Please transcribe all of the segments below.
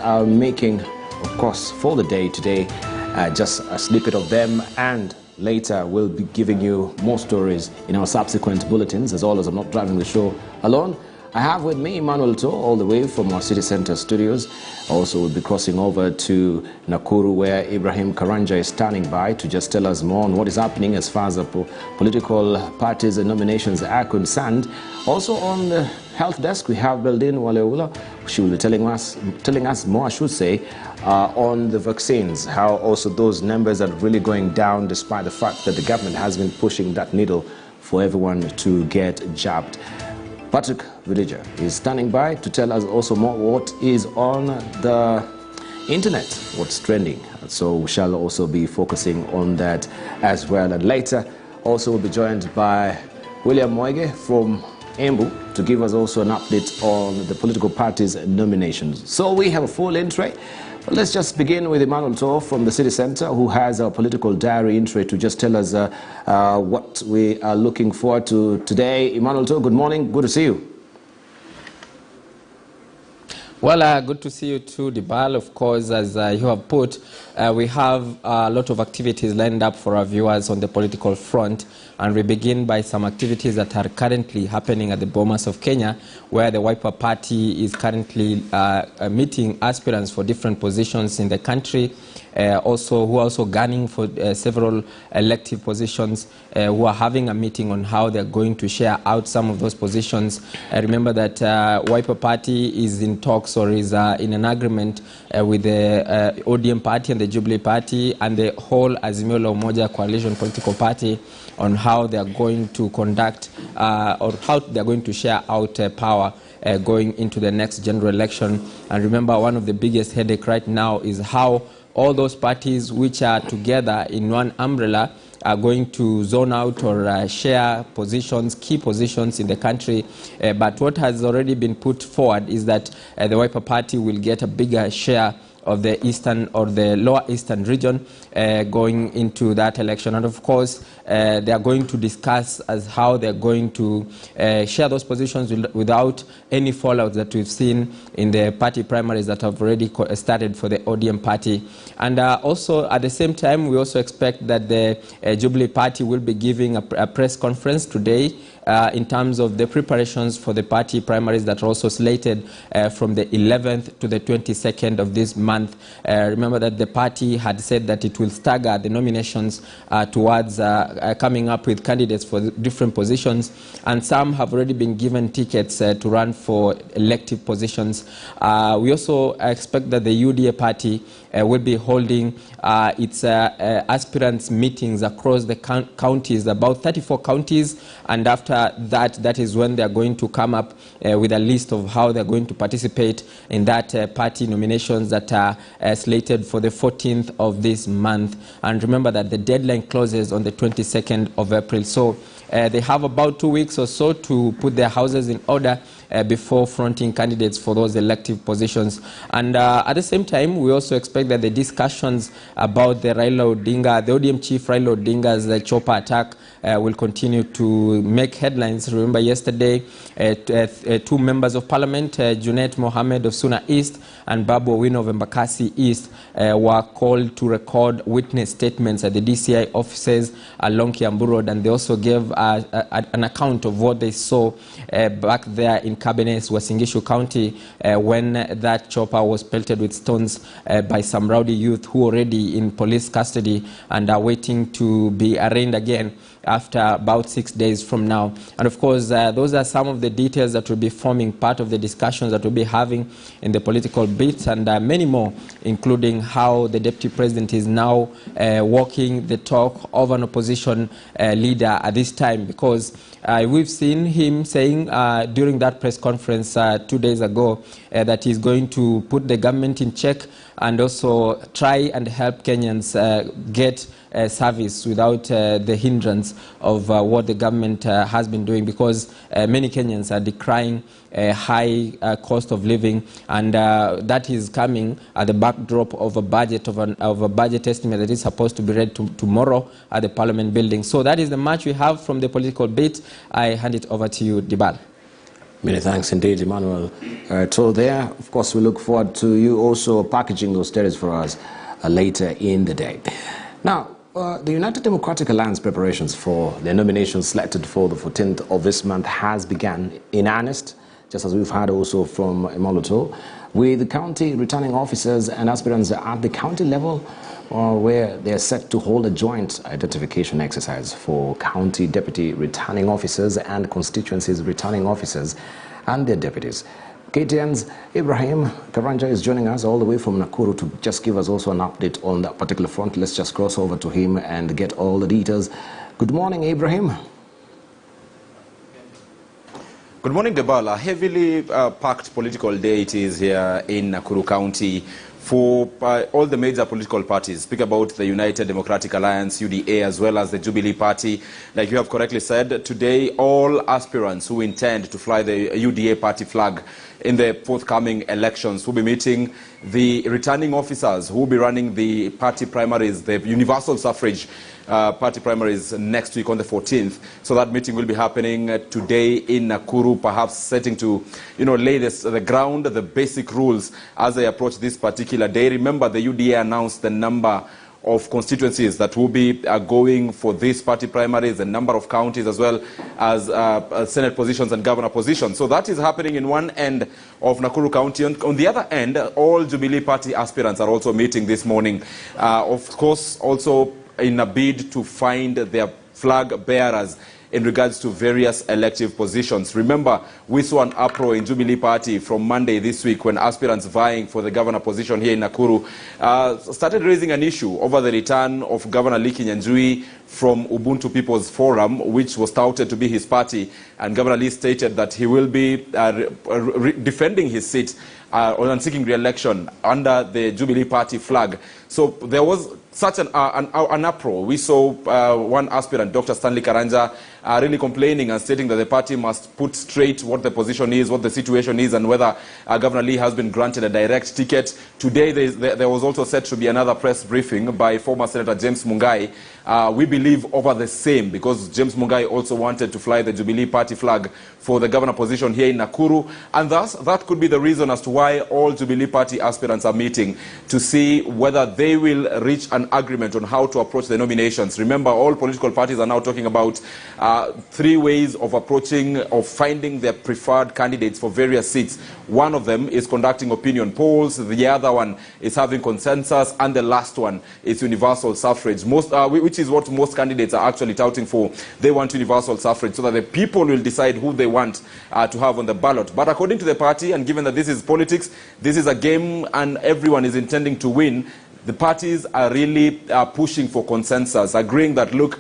are making, of course, for the day today, just a snippet of them, and later we'll be giving you more stories in our subsequent bulletins. As always, I'm not driving the show alone. I have with me Emmanuel To, all the way from our city center studios. Also, we'll be crossing over to Nakuru, where Ibrahim Karanja is standing by to just tell us more on what is happening as far as the political parties and nominations are concerned. Also on the health desk, we have Beldin Waleula. She will be telling us more, I should say, on the vaccines, how also those numbers are really going down despite the fact that the government has been pushing that needle for everyone to get jabbed. Patrick Villager is standing by to tell us also more what is on the internet, what's trending. So we shall also be focusing on that as well. And later, also we'll be joined by William Moige from Embu to give us also an update on the political parties' nominations. So we have a full in-tray. But let's just begin with Emmanuel To from the city center, who has a political diary in-tray to just tell us what we are looking forward to today. Emmanuel To, good morning. Good to see you. Well, good to see you too, Dibal. Of course, as you have put, we have a lot of activities lined up for our viewers on the political front. And we begin by some activities that are currently happening at the Bomas of Kenya, where the Wiper Party is currently meeting aspirants for different positions in the country, who are also gunning for several elective positions, who are having a meeting on how they're going to share out some of those positions. Remember that Wiper Party is in talks or is in an agreement with the ODM Party and the Jubilee Party and the whole Azimio la Umoja coalition political party on how they are going to conduct or how they are going to share out power going into the next general election. And remember, one of the biggest headache right now is how all those parties which are together in one umbrella are going to zone out or share positions, key positions in the country. But what has already been put forward is that the Wiper Party will get a bigger share of the eastern or the lower eastern region going into that election. And of course, they are going to discuss as how they're going to share those positions without any fallout that we've seen in the party primaries that have already started for the ODM party. And also at the same time, we also expect that the Jubilee Party will be giving a press conference today in terms of the preparations for the party primaries that are also slated from the 11th to the 22nd of this month. Remember that the party had said that it will stagger the nominations towards coming up with candidates for different positions, and some have already been given tickets to run for elective positions. We also expect that the UDA party will be holding its aspirants meetings across the counties, about 34 counties, and after that is when they are going to come up with a list of how they are going to participate in that party nominations that are slated for the 14th of this month. And remember that the deadline closes on the 22nd of April. So they have about 2 weeks or so to put their houses in order before fronting candidates for those elective positions. And at the same time, we also expect that the discussions about the Raila Odinga, the ODM chief Raila Odinga's chopper attack will continue to make headlines. Remember yesterday, two members of parliament, Junet Mohammed of Suna East and Babu Owino of Embakasi East, were called to record witness statements at the DCI offices along Kiambu Road, and they also gave an account of what they saw back there in Cabernet, Wasingishu County, when that chopper was pelted with stones by some rowdy youth who are already in police custody and are waiting to be arraigned again after about 6 days from now. And of course, those are some of the details that will be forming part of the discussions that we'll be having in the political bit, and many more, including how the Deputy President is now walking the talk of an opposition leader at this time, because we've seen him saying during that press conference 2 days ago that he's going to put the government in check and also try and help Kenyans get service without the hindrance of what the government has been doing, because many Kenyans are decrying high cost of living, and that is coming at the backdrop of a budget of a budget estimate that is supposed to be read tomorrow at the Parliament building. So that is the much we have from the political bit. I hand it over to you, Dibal. Many thanks indeed, Emmanuel. So there, of course, we look forward to you also packaging those stories for us later in the day. Now, the United Democratic Alliance preparations for their nomination selected for the 14th of this month has begun in earnest, just as we've heard also from Emmanuel, with the county returning officers and aspirants at the county level where they are set to hold a joint identification exercise for county deputy returning officers and constituencies returning officers and their deputies. KTN's Ibrahim Karanja is joining us all the way from Nakuru to just give us also an update on that particular front. Let's just cross over to him and get all the details. Good morning, Ibrahim. Good morning, Debala. A heavily packed political day it is here in Nakuru County for all the major political parties. Speak about the United Democratic Alliance, UDA, as well as the Jubilee Party. Like you have correctly said, today all aspirants who intend to fly the UDA party flag in the forthcoming elections will be meeting the returning officers who will be running the party primaries, the universal suffrage party primaries next week on the 14th. So that meeting will be happening today in Nakuru, perhaps setting to, lay the ground, the basic rules as they approach this particular day. Remember, the UDA announced the number of constituencies that will be going for this party primaries, the number of counties, as well as Senate positions and governor positions. So that is happening in one end of Nakuru County. On the other end, all Jubilee Party aspirants are also meeting this morning. Of course, also in a bid to find their flag bearers in regards to various elective positions. Remember, we saw an uproar in Jubilee Party from Monday this week when aspirants vying for the governor position here in Nakuru started raising an issue over the return of Governor Lee Kinyanjui from Ubuntu People's Forum, which was touted to be his party. And Governor Lee stated that he will be defending his seat on seeking re-election under the Jubilee Party flag. So there was such an uproar. We saw one aspirant, Dr. Stanley Karanja, really complaining and stating that the party must put straight what the position is, what the situation is, and whether Governor Lee has been granted a direct ticket. Today, there was also set to be another press briefing by former Senator James Mungai. We believe over the same, because James Mungai also wanted to fly the Jubilee Party flag for the governor position here in Nakuru. And thus, that could be the reason as to why all Jubilee Party aspirants are meeting to see whether they will reach an agreement on how to approach the nominations. Remember, all political parties are now talking about 3 ways of approaching or finding their preferred candidates for various seats. One of them is conducting opinion polls, the other one is having consensus, and the last one is universal suffrage, which is what most candidates are actually touting for. They want universal suffrage so that the people will decide who they want to have on the ballot. But according to the party, and given that this is politics, this is a game and everyone is intending to win, the parties are really pushing for consensus, agreeing that, look,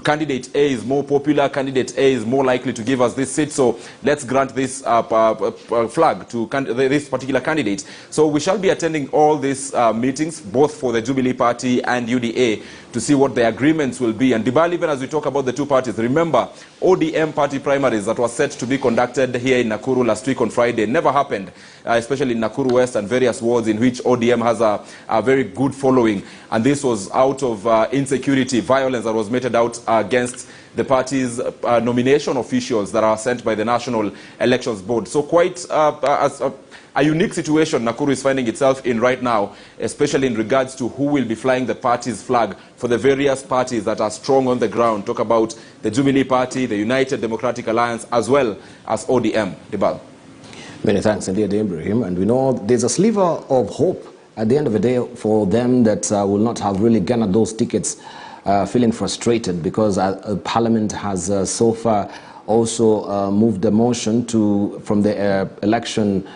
candidate A is more popular, candidate A is more likely to give us this seat, so let's grant this flag to this particular candidate. So we shall be attending all these meetings, both for the Jubilee Party and UDA, to see what the agreements will be. And Dibal, even as we talk about the two parties, remember, ODM party primaries that were set to be conducted here in Nakuru last week on Friday never happened, especially in Nakuru West and various wards in which ODM has a very good following. And this was out of insecurity, violence that was meted out against the party's nomination officials that are sent by the National Elections Board. So quite a unique situation Nakuru is finding itself in right now, especially in regards to who will be flying the party's flag for the various parties that are strong on the ground. Talk about the Jubilee Party, the United Democratic Alliance, as well as ODM. Dibal. Many thanks indeed, Ibrahim. And we know there's a sliver of hope at the end of the day for them that will not have really garnered those tickets, feeling frustrated because Parliament has so far also moved the motion from the election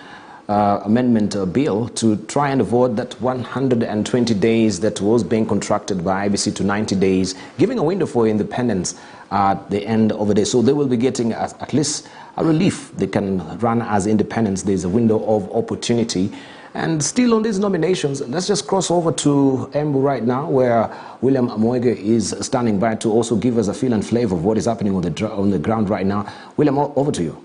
amendment bill to try and avoid that 120 days that was being contracted by IBC to 90 days, giving a window for independence at the end of the day. So they will be getting at least a relief. They can run as independents. There's a window of opportunity. And still on these nominations, let's just cross over to Embu right now, where William Amoige is standing by to also give us a feel and flavor of what is happening on the ground right now. William, over to you.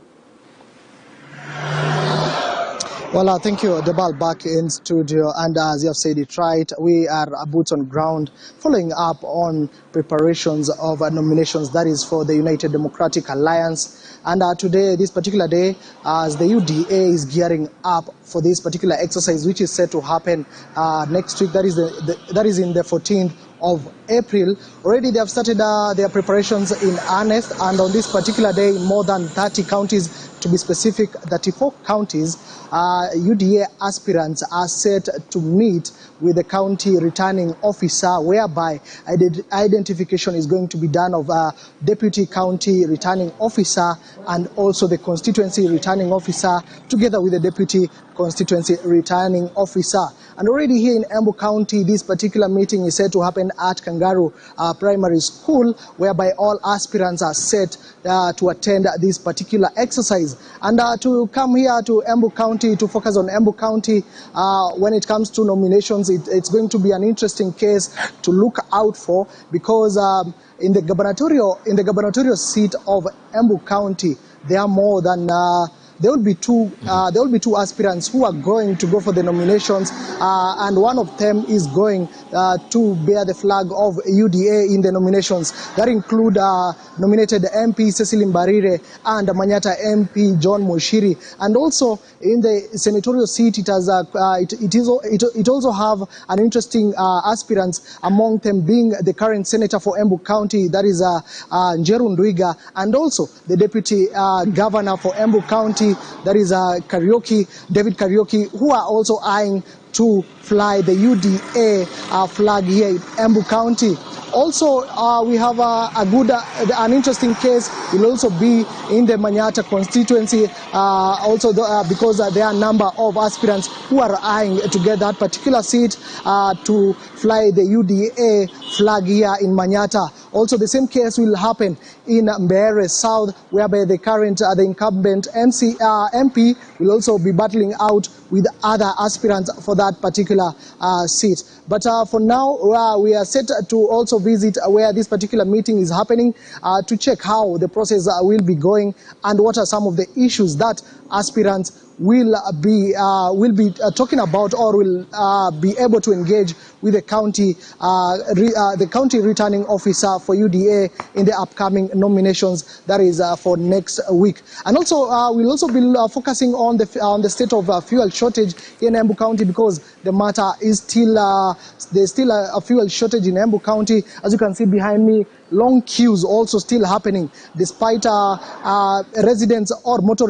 Well, thank you, Debal, back in studio. And as you have said it right, we are boots on ground following up on preparations of nominations, that is for the United Democratic Alliance. And today, this particular day, as the UDA is gearing up for this particular exercise, which is set to happen next week, that is in the 14th of April. Already they have started their preparations in earnest, and on this particular day, more than 30 counties, to be specific, 34 counties, UDA aspirants are set to meet with the county returning officer, whereby identification is going to be done of a deputy county returning officer and also the constituency returning officer, together with the deputy constituency returning officer. And already here in Embu County, this particular meeting is set to happen at Kangaroo Primary School, whereby all aspirants are set to attend this particular exercise. And to come here to Embu County, to focus on Embu County, when it comes to nominations, it's going to be an interesting case to look out for, because in the gubernatorial seat of Embu County, there are more than there will be two aspirants who are going to go for the nominations, and one of them is going to bear the flag of UDA in the nominations. That include nominated MP Cecil Mbarire and Manyata MP John Moshiri. And also in the senatorial seat, it also have an interesting aspirants, among them being the current senator for Embu County, that is Njeru Ndwiga, and also the deputy governor for Embu County, that is David Kariuki, who are also eyeing to fly the UDA flag here in Embu County. Also, we have an interesting case will also be in the Manyata constituency, because there are a number of aspirants who are eyeing to get that particular seat to fly the UDA flag here in Manyata. Also, the same case will happen in Mbeere South, whereby the incumbent MP will also be battling out with other aspirants for that particular seat. But for now, we are set to also visit where this particular meeting is happening to check how the process will be going and what are some of the issues that aspirants will be talking about, or will be able to engage with the county returning officer for UDA in the upcoming nominations, that is for next week. And also we'll also be focusing on the state of fuel shortage in Embu County, because the matter is still there's still a fuel shortage in Embu County. As you can see behind me, long queues also still happening, despite residents or motorists